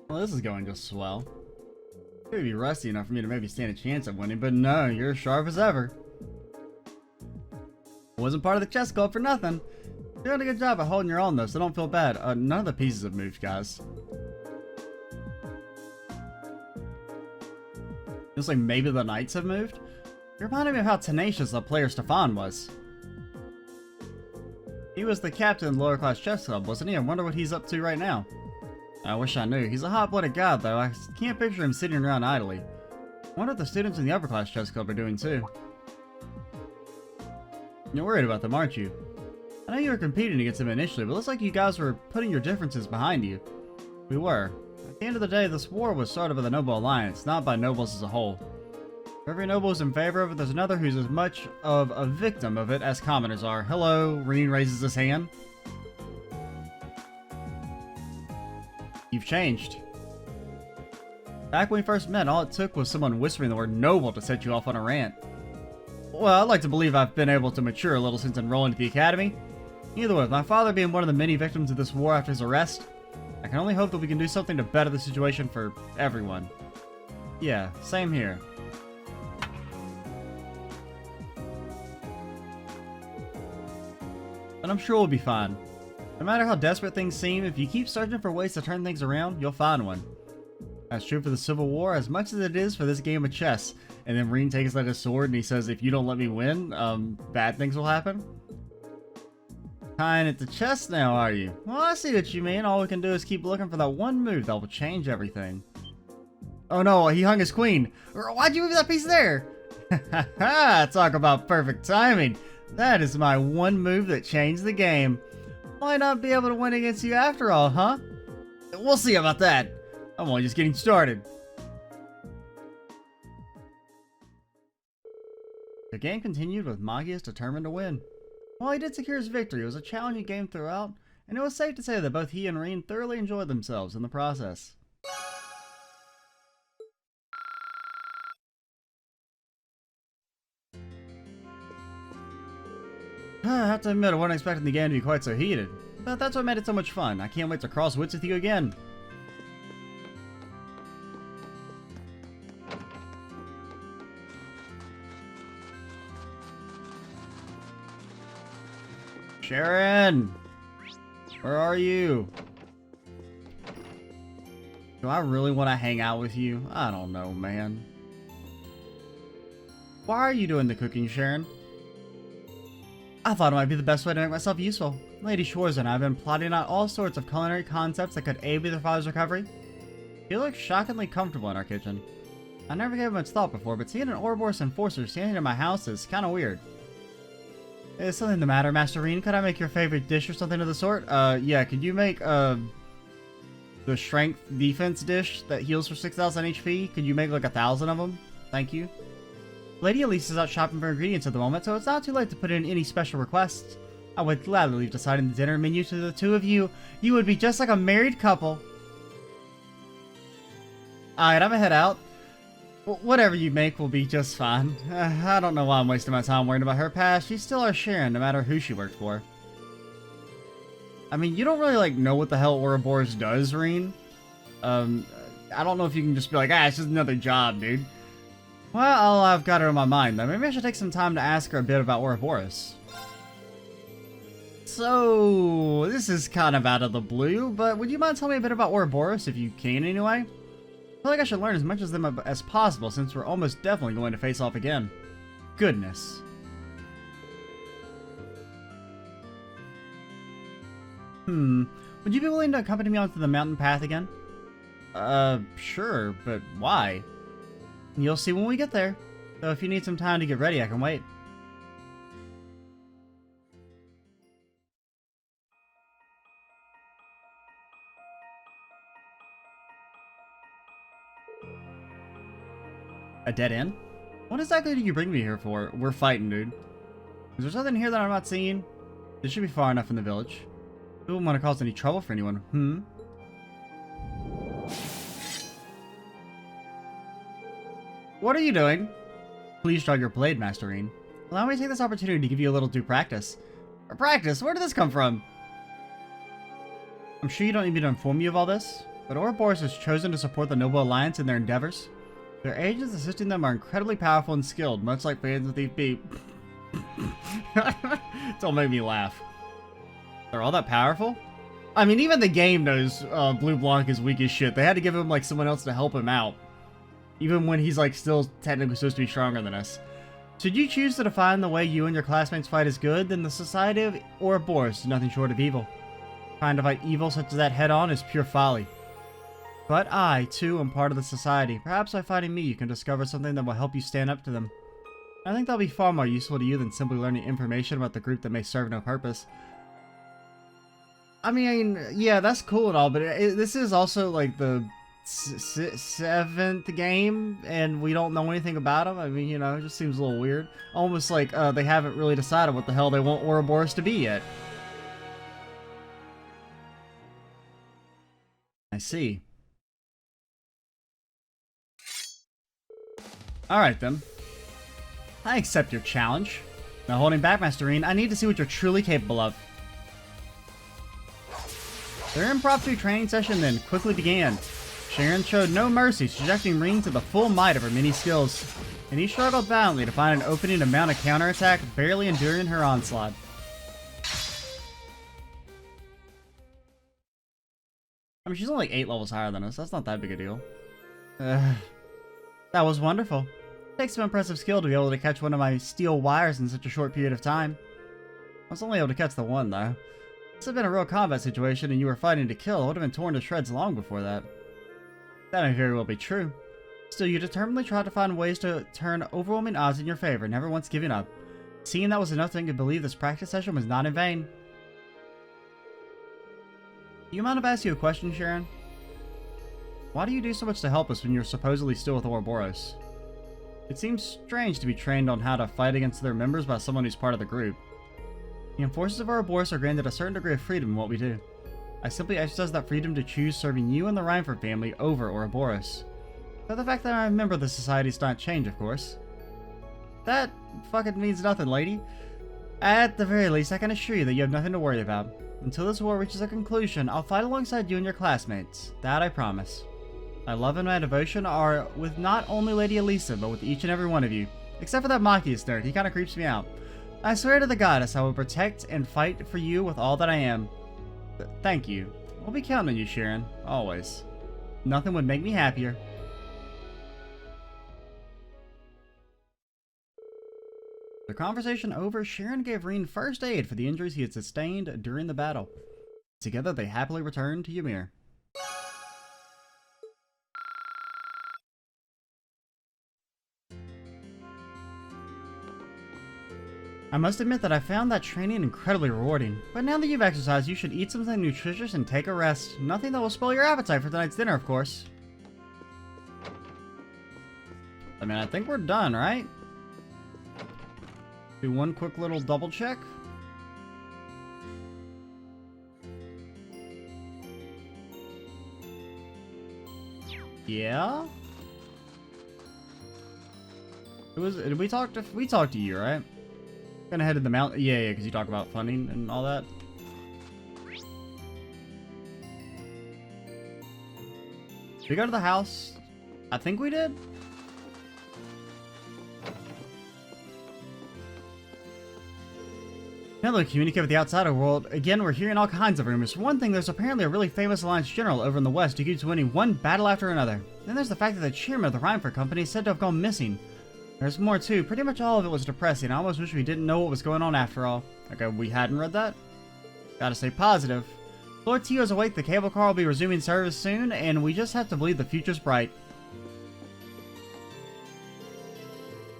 Well, this is going just swell. It would be rusty enough for me to maybe stand a chance at winning, but no, you're as sharp as ever. Wasn't part of the chess club for nothing. You're doing a good job at holding your own though, so don't feel bad. None of the pieces have moved, guys. Looks like maybe the knights have moved. It reminded me of how tenacious the player Stefan was. He was the captain of the lower class chess club, wasn't he? I wonder what he's up to right now. I wish I knew. He's a hot-blooded god, though. I can't picture him sitting around idly. I wonder what the students in the upper class chess club are doing, too. You're worried about them, aren't you? I know you were competing against them initially, but it looks like you guys were putting your differences behind you. We were. At the end of the day, this war was started by the Noble Alliance, not by nobles as a whole. For every noble is in favor of it, there's another who's as much of a victim of it as commoners are. Hello, Reen raises his hand. You've changed. Back when we first met, all it took was someone whispering the word noble to set you off on a rant. Well, I'd like to believe I've been able to mature a little since enrolling at the academy. Either way, with my father being one of the many victims of this war after his arrest, I can only hope that we can do something to better the situation for everyone. Yeah, same here. But I'm sure we'll be fine. No matter how desperate things seem, if you keep searching for ways to turn things around, you'll find one. That's true for the Civil War as much as it is for this game of chess. And then Reen takes like a sword and he says, if you don't let me win, bad things will happen. Tying it to chess now, are you? Well, I see what you mean. All we can do is keep looking for that one move that will change everything. Oh no, he hung his queen. Why'd you move that piece there? Ha ha! Talk about perfect timing. That is my one move that changed the game. Might not be able to win against you after all, huh? We'll see about that. I'm only just getting started. The game continued with Machias determined to win. While he did secure his victory, it was a challenging game throughout, and it was safe to say that both he and Reen thoroughly enjoyed themselves in the process. I have to admit, I wasn't expecting the game to be quite so heated, but that's what made it so much fun. I can't wait to cross wits with you again. Sharon! Where are you? Do I really want to hang out with you? I don't know, man. Why are you doing the cooking, Sharon? I thought it might be the best way to make myself useful. Lady Shores and I have been plotting out all sorts of culinary concepts that could aid with your father's recovery. He looks shockingly comfortable in our kitchen. I never gave much thought before, but seeing an Ouroboros enforcer standing in my house is kind of weird. Is something the matter, Master Reen? Could I make your favorite dish or something of the sort? Yeah, could you make, the strength defense dish that heals for 6,000 HP? Could you make like 1,000 of them? Thank you. Lady Elise is out shopping for ingredients at the moment, so it's not too late to put in any special requests. I would gladly leave deciding the dinner menu to the two of you. You would be just like a married couple. Alright, I'm gonna head out. Whatever you make will be just fine. I don't know why I'm wasting my time worrying about her past. She's still our Sharon, no matter who she works for. I mean, you don't really, like, know what the hell Ouroboros does, Reen. I don't know if you can just be like, it's just another job, dude. Well, I've got her in my mind, though. Maybe I should take some time to ask her a bit about Ouroboros. So, this is kind of out of the blue, but would you mind telling me a bit about Ouroboros, if you can anyway? I feel like I should learn as much of them as possible, since we're almost definitely going to face off again. Goodness. Would you be willing to accompany me onto the mountain path again? Sure, but why? You'll see when we get there. So if you need some time to get ready, I can wait. A dead end? What exactly did you bring me here for? We're fighting, dude. Is there something here that I'm not seeing? This should be far enough from the village. We wouldn't want to cause any trouble for anyone. What are you doing? Please draw your blade, Master Reen. Allow me to take this opportunity to give you a little due practice. Practice? Where did this come from? I'm sure you don't need me to inform you of all this, but Ouroboros has chosen to support the Noble Alliance in their endeavors. Their agents assisting them are incredibly powerful and skilled, much like fans with EP. Don't make me laugh. They're all that powerful? I mean, even the game knows Blue Blanc is weak as shit. They had to give him, like, someone else to help him out. Even when he's, like, still technically supposed to be stronger than us. Should you choose to define the way you and your classmates fight as good, then the Society of Ouroboros is nothing short of evil. Trying to fight evil such as that head-on is pure folly. But I, too, am part of the society. Perhaps by fighting me, you can discover something that will help you stand up to them. I think that'll be far more useful to you than simply learning information about the group that may serve no purpose. I mean, yeah, that's cool and all, but this is also, like, the 7th game, and we don't know anything about them. I mean, you know, it just seems a little weird. Almost like they haven't really decided what the hell they want Ouroboros to be yet. I see. Alright then. I accept your challenge. Now holding back, Master Reen, I need to see what you're truly capable of. Their impromptu training session then quickly began. Sharon showed no mercy, subjecting Reen to the full might of her many skills, and he struggled valiantly to find an opening to mount a counterattack, barely enduring her onslaught. I mean, she's only like 8 levels higher than us. That's not that big a deal. That was wonderful. It takes some impressive skill to be able to catch one of my steel wires in such a short period of time. I was only able to catch the one, though. This had been a real combat situation and you were fighting to kill. I would have been torn to shreds long before that. That may very well be true. Still, you determinedly tried to find ways to turn overwhelming odds in your favor, never once giving up. Seeing that was enough to make you believe this practice session was not in vain. Do you mind if I ask you a question, Sharon? Why do you do so much to help us when you're supposedly still with Ouroboros? It seems strange to be trained on how to fight against their members by someone who's part of the group. The enforcers of Ouroboros are granted a certain degree of freedom in what we do. I simply exercise that freedom to choose serving you and the Reinford family over Ouroboros. But the fact that I'm a member of the society does not change, of course. That fucking means nothing, lady. At the very least, I can assure you that you have nothing to worry about. Until this war reaches a conclusion, I'll fight alongside you and your classmates. That I promise. My love and my devotion are with not only Lady Elisa, but with each and every one of you. Except for that Machias nerd, he kinda creeps me out. I swear to the goddess I will protect and fight for you with all that I am. Thank you. We'll be counting on you, Sharon. Always. Nothing would make me happier. The conversation over, Sharon gave Reen first aid for the injuries he had sustained during the battle. Together they happily returned to Ymir. I must admit that I found that training incredibly rewarding. But now that you've exercised, you should eat something nutritious and take a rest. Nothing that will spoil your appetite for tonight's dinner, of course. I mean, I think we're done, right? Do one quick little double check. Yeah? Did we talk to you, right? Gonna head to the mountain. Yeah, because you talk about funding and all that. Did we go to the house? I think we did. Now that we communicate with the outsider world, again, we're hearing all kinds of rumors. For one thing, there's apparently a really famous Alliance general over in the west who keeps winning one battle after another. Then there's the fact that the chairman of the Rhineford Company is said to have gone missing. There's more too. Pretty much all of it was depressing. I almost wish we didn't know what was going on after all. Okay, we hadn't read that? Gotta stay positive. Lord Tio's awake, the cable car will be resuming service soon, and we just have to believe the future's bright.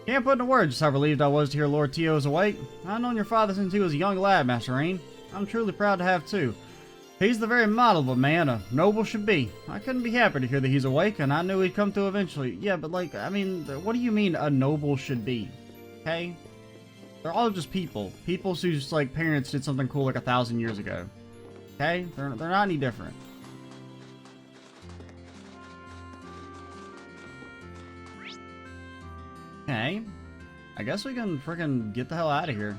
Can't put into words just how relieved I was to hear Lord Tio is awake. I've known your father since he was a young lad, Master Rain. I'm truly proud to have too. He's the very model of a man a noble should be. I couldn't be happier to hear that he's awake, and I knew he'd come to eventually. Yeah, but like, I mean, what do you mean a noble should be? Okay? They're all just people. People whose, like, parents did something cool like 1,000 years ago. Okay? They're not any different. Okay. I guess we can freaking get the hell out of here.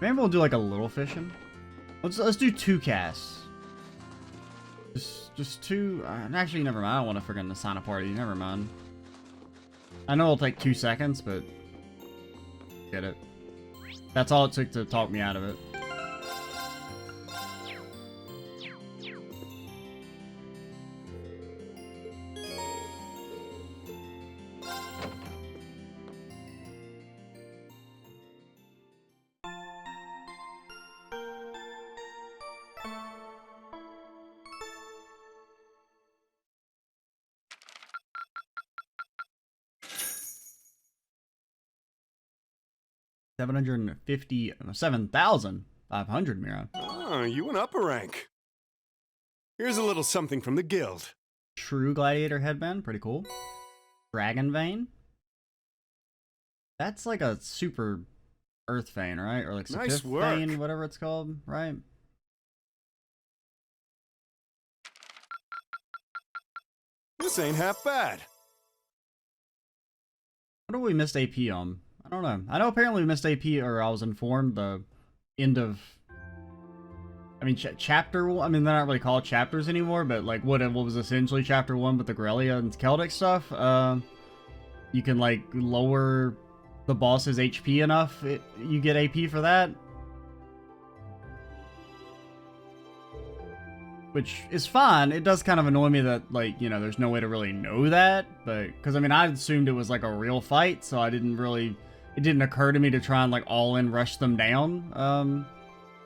Maybe we'll do like a little fishing. Let's do 2 casts. Just 2. Actually, never mind. I don't want to freaking assign a party. Never mind. I know it'll take 2 seconds, but get it. That's all it took to talk me out of it. $757,500, Mira. Oh, you went up a rank. Here's a little something from the guild. True Gladiator headband, pretty cool. Dragon Vein. That's like a super Earth Vein, right? Or like Nice Sapith work. Vein, whatever it's called, right? This ain't half bad. What do we missed AP on? I don't know. I know apparently we missed AP, or I was informed the end of... I mean, chapter 1, I mean, they're not really called chapters anymore, but like what was essentially chapter 1 with the Grelia and Celtic stuff, you can like lower the boss's HP enough, you get AP for that. Which is fine. It does kind of annoy me that, like, you know, there's no way to really know that, but, because I mean, I assumed it was like a real fight, so I didn't really, it didn't occur to me to try and like all in rush them down,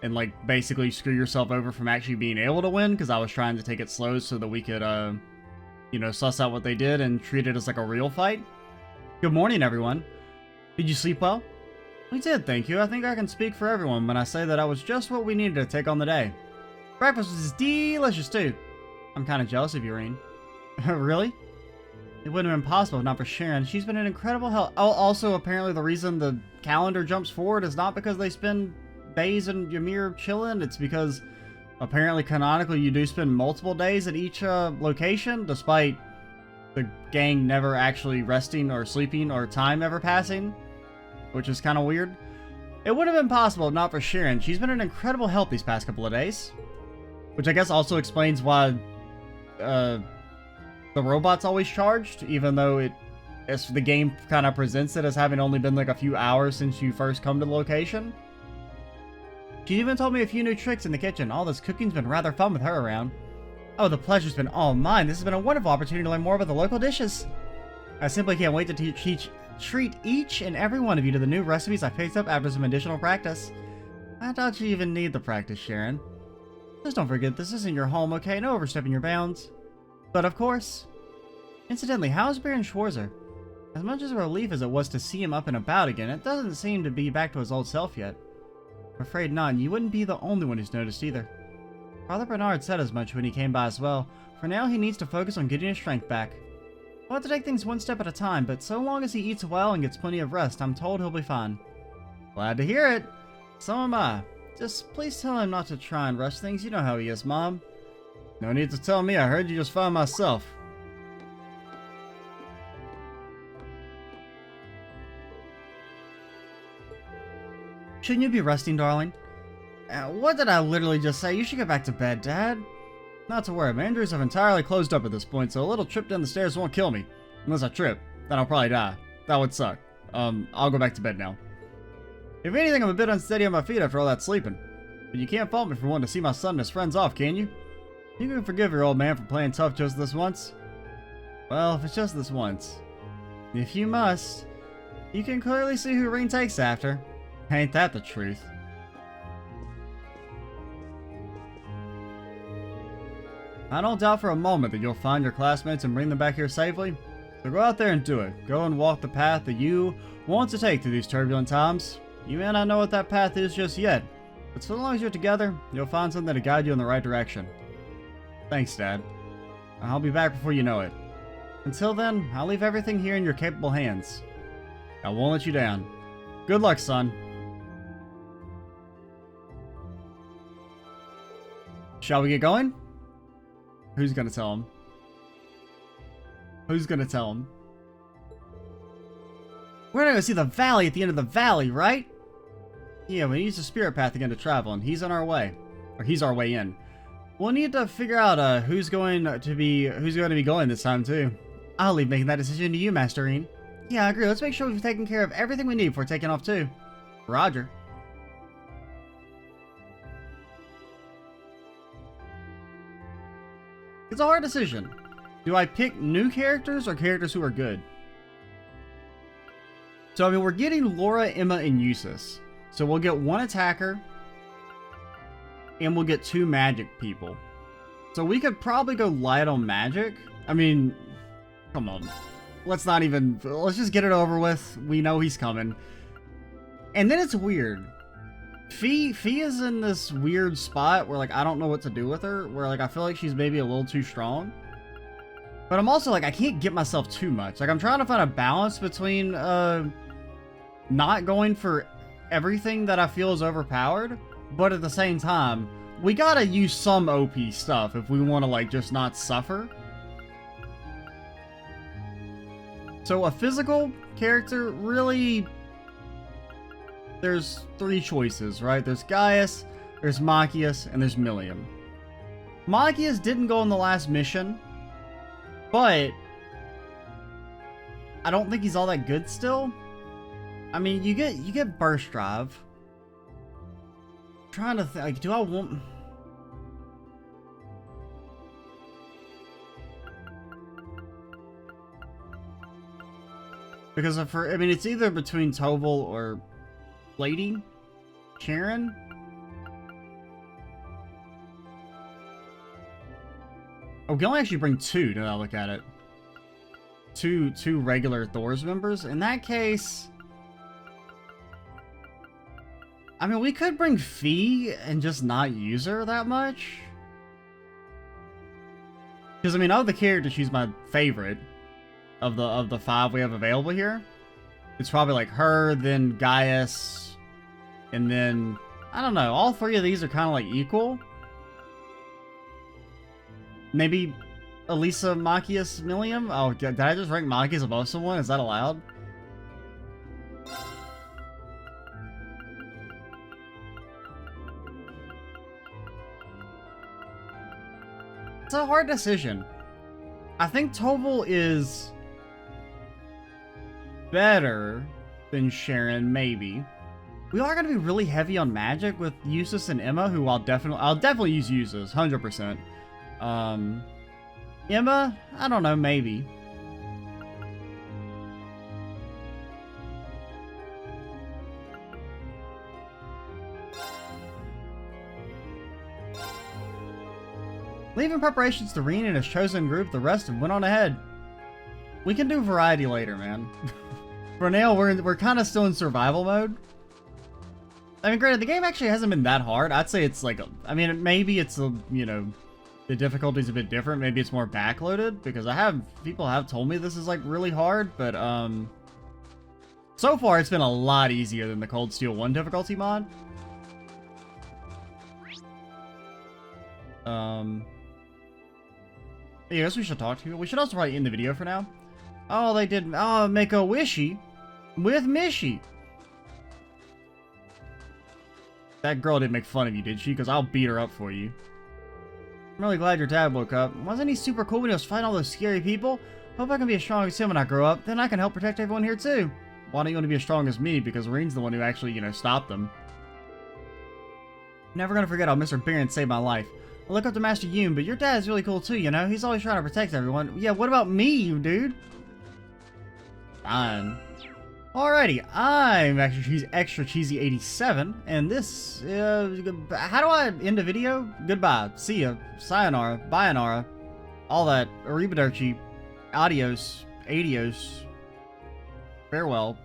and like basically screw yourself over from actually being able to win, because I was trying to take it slow so that we could, you know, suss out what they did and treat it as like a real fight. Good morning, everyone. Did you sleep well? We did, thank you. I think I can speak for everyone when I say that I was just what we needed to take on the day. Breakfast was delicious too. I'm kind of jealous of you, Rain. Really? It wouldn't have been possible if not for Sharon. She's been an incredible help. Oh, also, apparently the reason the calendar jumps forward is not because they spend days in Ymir chilling. It's because apparently canonically you do spend multiple days at each location, despite the gang never actually resting or sleeping or time ever passing, which is kind of weird. It would have been possible if not for Sharon. She's been an incredible help these past couple of days. Which I guess also explains why the robot's always charged, even though the game kind of presents it as having only been like a few hours since you first come to the location. She even told me a few new tricks in the kitchen. All this cooking's been rather fun with her around. Oh, the pleasure's been all mine. This has been a wonderful opportunity to learn more about the local dishes. I simply can't wait to treat each and every one of you to the new recipes I picked up after some additional practice. I doubt you even need the practice, Sharon. Just don't forget, this isn't your home, okay? No overstepping your bounds. But of course. Incidentally, how's Baron Schwarzer? As much as a relief as it was to see him up and about again, it doesn't seem to be back to his old self yet. I'm afraid not, and you wouldn't be the only one who's noticed either. Father Bernard said as much when he came by as well. For now, he needs to focus on getting his strength back. We'll have to take things one step at a time, but so long as he eats well and gets plenty of rest, I'm told he'll be fine. Glad to hear it. So am I. Just please tell him not to try and rush things. You know how he is, Mom. No need to tell me. I heard you just fine myself. Shouldn't you be resting, darling? What did I literally just say? You should get back to bed, Dad. Not to worry, my injuries have entirely closed up at this point, so a little trip down the stairs won't kill me. Unless I trip, then I'll probably die. That would suck. I'll go back to bed now. If anything, I'm a bit unsteady on my feet after all that sleeping. But you can't fault me for wanting to see my son and his friends off, can you? You can forgive your old man for playing tough just this once. Well, if it's just this once. If you must, you can clearly see who Ring takes after. Ain't that the truth? I don't doubt for a moment that you'll find your classmates and bring them back here safely. So go out there and do it. Go and walk the path that you want to take through these turbulent times. You may not know what that path is just yet, but so long as you're together, you'll find something to guide you in the right direction. Thanks, Dad. I'll be back before you know it. Until then, I'll leave everything here in your capable hands. I won't let you down. Good luck, son. Shall we get going? Who's gonna tell him? Who's gonna tell him? We're gonna go see the valley at the end of the valley, right? Yeah, we use the spirit path again to travel, and he's on our way. Or he's our way in. We'll need to figure out who's going to be going this time too. I'll leave making that decision to you, Masterine. Yeah, I agree. Let's make sure we've taken care of everything we need before taking off too. Roger. It's a hard decision. Do I pick new characters or characters who are good? So, I mean, we're getting Laura, Emma, and Eustace. So we'll get one attacker, and we'll get 2 magic people. So we could probably go light on magic. I mean, come on. Let's just get it over with. We know he's coming. And then it's weird. Fee is in this weird spot where, like, I don't know what to do with her. Where, like, I feel like she's maybe a little too strong. But I'm also, like, I can't get myself too much. Like, I'm trying to find a balance between, not going for everything that I feel is overpowered. But at the same time, we gotta use some OP stuff if we want to, like, just not suffer. So, a physical character, really... There's 3 choices, right? There's Gaius, there's Machias, and there's Millium. Machias didn't go on the last mission, but I don't think he's all that good still. I mean, you get Burst Drive. I'm trying to think, like, do I want... Because if I mean, it's either between Toval or Lady Sharon. Oh, we can only actually bring 2 now that I look at it. Two regular Thor's members. In that case, I mean, we could bring Fee and just not use her that much. Because I mean, of the characters, she's my favorite of the 5 we have available here. It's probably like her, then Gaius, and then, I don't know, all 3 of these are kind of like equal. Maybe Elisa, Machias, Millium? Oh, did I just rank Machias above someone? Is that allowed? It's a hard decision. I think Toval is better than Sharon, maybe. We are going to be really heavy on magic with Eustace and Emma, who I'll definitely use Eustace, 100%. Emma, I don't know, maybe. Leaving preparations to Reen and his chosen group, the rest went on ahead. We can do variety later, man. For now, we're kind of still in survival mode. I mean, granted, the game actually hasn't been that hard. I'd say it's like, I mean, maybe it's, you know, the difficulty's a bit different. Maybe it's more backloaded, because people have told me this is, like, really hard, but, so far it's been a lot easier than the Cold Steel 1 difficulty mod. I guess we should talk to people. We should also probably end the video for now. Oh, they did, make a wishy with Mishy. That girl didn't make fun of you, did she? Because I'll beat her up for you. I'm really glad your dad woke up. Wasn't he super cool when he was fighting all those scary people? Hope I can be as strong as him when I grow up. Then I can help protect everyone here too. Why don't you want to be as strong as me? Because Reen's the one who actually, you know, stopped them. Never gonna forget how Mr. Barron saved my life. I look up to Master Yoon, but your dad's really cool too, you know? He's always trying to protect everyone. Yeah, what about me, you dude? Fine. Alrighty, I'm extra cheesy 87, and this, how do I end a video? Goodbye, see ya, sayonara, bayonara, all that, arrivederci, adios, farewell.